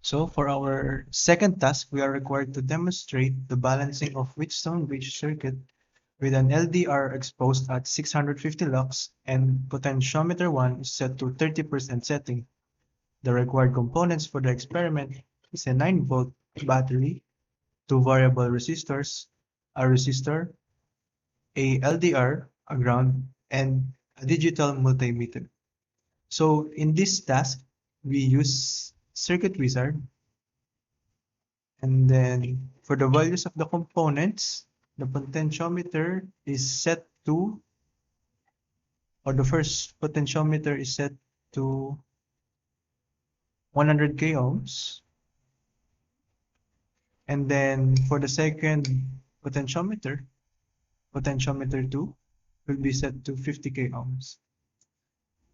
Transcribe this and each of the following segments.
So for our second task, we are required to demonstrate the balancing of Wheatstone bridge circuit with an LDR exposed at 650 lux and potentiometer 1 is set to 30% setting. The required components for the experiment is a 9-volt battery, two variable resistors, a resistor, a LDR, a ground, and a digital multimeter. So in this task, we use Circuit Wizard. And then for the values of the components, the potentiometer is set to, or the first potentiometer is set to 100 k ohms. And then for the second potentiometer, potentiometer 2 will be set to 50 k ohms.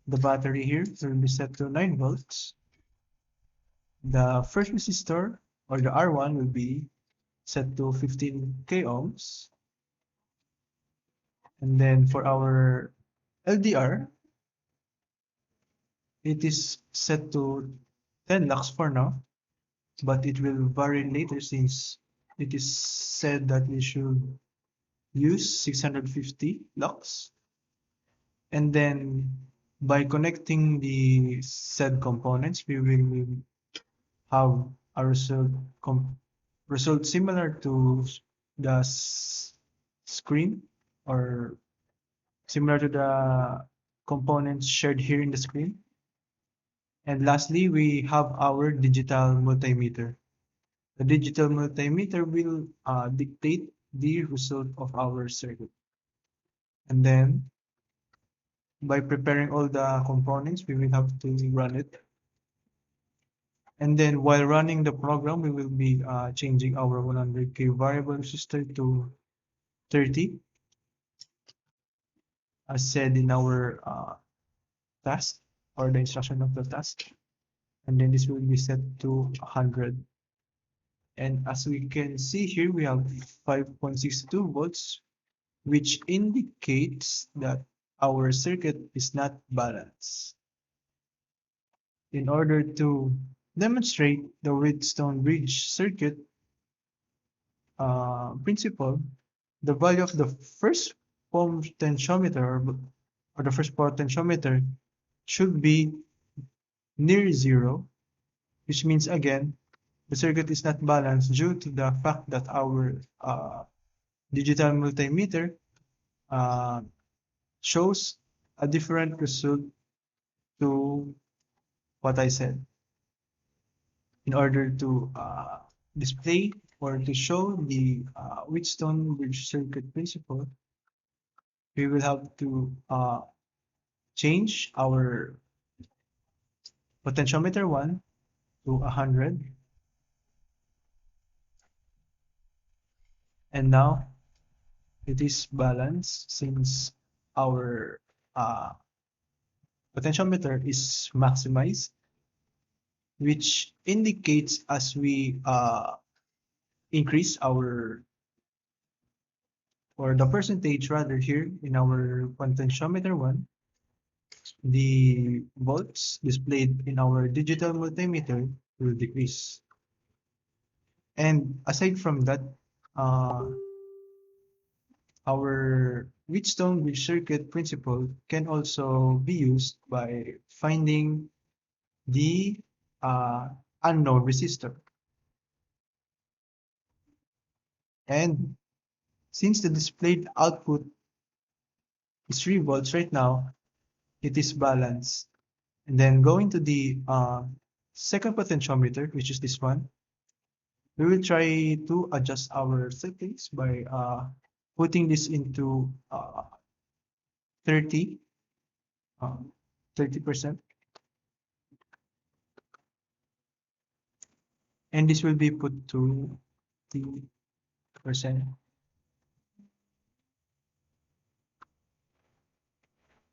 The battery here will be set to 9 volts. The first resistor, or the R1, will be set to 15 k ohms. And then for our LDR, it is set to 10 lux for now, but it will vary later since it is said that we should use 650 lux. And then by connecting the said components, we will have a result similar to the screen, or similar to the components shared here in the screen. And lastly, we have our digital multimeter. The digital multimeter will dictate the result of our circuit. And then by preparing all the components, we will have to run it. And then while running the program, we will be changing our 100k variable resistor to 30, as said in our task, or the instruction of the task. And then this will be set to 100. And as we can see here, we have 5.62 volts, which indicates that our circuit is not balanced. In order to demonstrate the Wheatstone bridge circuit principle, the value of the first potentiometer, or the first potentiometer, should be near zero, which means again the circuit is not balanced due to the fact that our digital multimeter shows a different result to what I said. In order to display or to show the Wheatstone bridge circuit principle, we will have to change our potentiometer 1 to 100. And now it is balanced since our potentiometer is maximized, which indicates as we increase our, or the percentage rather, here in our potentiometer 1, the volts displayed in our digital multimeter will decrease. And aside from that, our Wheatstone bridge circuit principle can also be used by finding the unknown resistor. And since the displayed output is 3 volts right now, it is balanced. And then going to the second potentiometer, which is this one, we will try to adjust our settings by putting this into 30, 30%. And this will be put to the percent.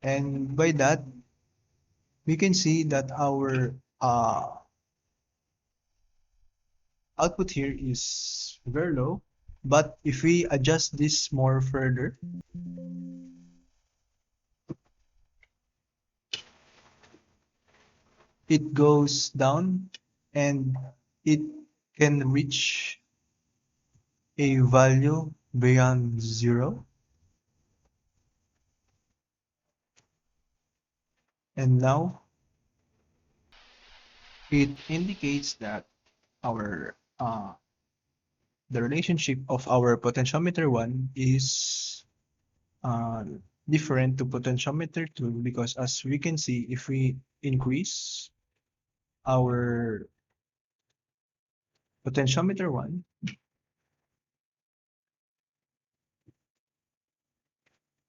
And by that, we can see that our output here is very low. But if we adjust this more further, it goes down, and it can reach a value beyond zero, and now it indicates that our the relationship of our potentiometer 1 is uh, different to potentiometer 2, because as we can see, if we increase our potentiometer 1,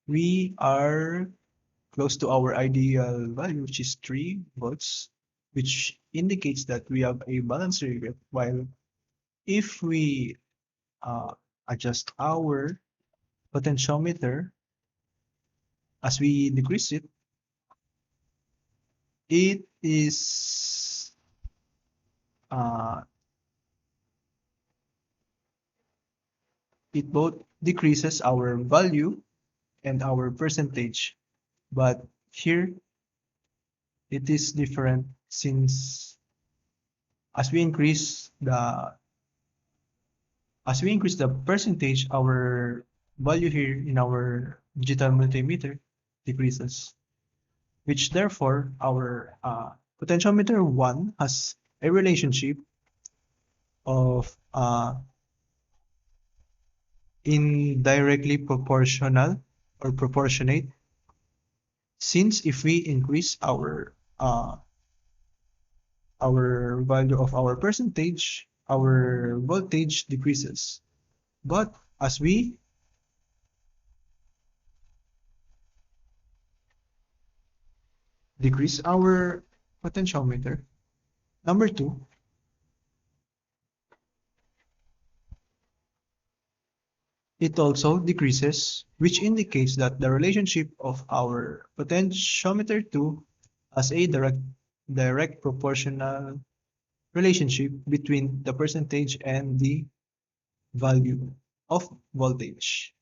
we are close to our ideal value, which is 3 volts, which indicates that we have a balanced circuit. While if we uh, adjust our potentiometer as we decrease it, it is uh, it both decreases our value and our percentage. But here it is different, since as we increase the percentage, our value here in our digital multimeter decreases, which therefore our potentiometer 1 has a relationship of indirectly proportional or proportionate, since if we increase our value of our percentage, our voltage decreases. But as we decrease our potentiometer, number two, it also decreases, which indicates that the relationship of our potentiometer 2 has a direct proportional relationship between the percentage and the value of voltage.